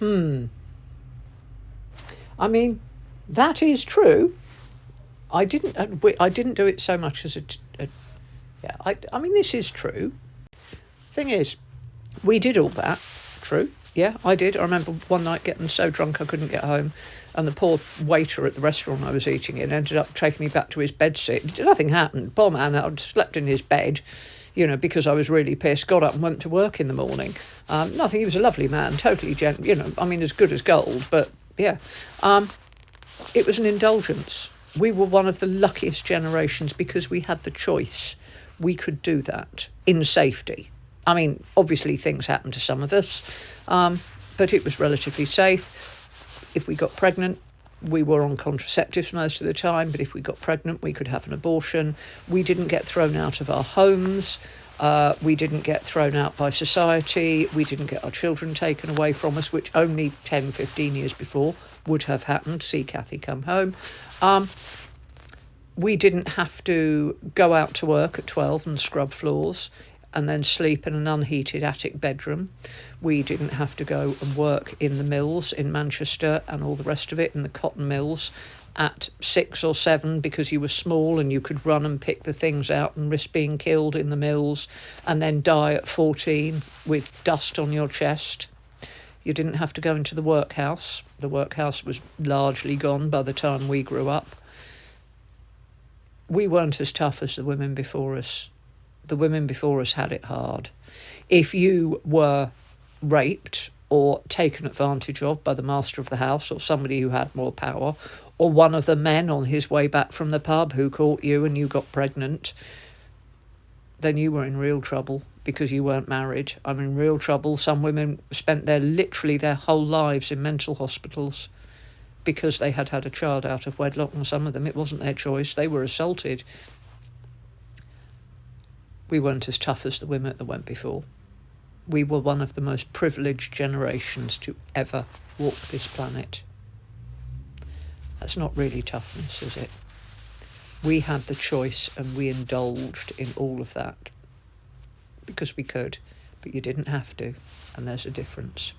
I mean, that is true. I didn't do it so much as yeah. I mean, this is true. Thing is, we did all that. True. Yeah, I did. I remember one night getting so drunk I couldn't get home, and the poor waiter at the restaurant I was eating in ended up taking me back to his bedsit. Nothing happened. Poor man, I'd slept in his bed, because I was really pissed. Got up and went to work in the morning. Nothing. He was a lovely man, totally I mean, as good as gold. But yeah, it was an indulgence. We were one of the luckiest generations because we had the choice. We could do that in safety. I mean, obviously things happened to some of us, but it was relatively safe. If we got pregnant, we were on contraceptives most of the time, but if we got pregnant, we could have an abortion. We didn't get thrown out of our homes. We didn't get thrown out by society. We didn't get our children taken away from us, which only 10, 15 years before would have happened. See Kathy come home. We didn't have to go out to work at 12 and scrub floors and then sleep in an unheated attic bedroom. We didn't have to go and work in the mills in Manchester and all the rest of it, in the cotton mills, at 6 or 7 because you were small and you could run and pick the things out and risk being killed in the mills and then die at 14 with dust on your chest. You didn't have to go into the workhouse. The workhouse was largely gone by the time we grew up. We weren't as tough as the women before us. The women before us had it hard. If you were raped or taken advantage of by the master of the house or somebody who had more power, or one of the men on his way back from the pub who caught you and you got pregnant, then you were in real trouble because you weren't married. I'm in real trouble. Some women spent literally their whole lives in mental hospitals because they had had a child out of wedlock, and some of them, it wasn't their choice. They were assaulted. We weren't as tough as the women that went before. We were one of the most privileged generations to ever walk this planet. That's not really toughness, is it? We had the choice and we indulged in all of that because we could, but you didn't have to, and there's a difference.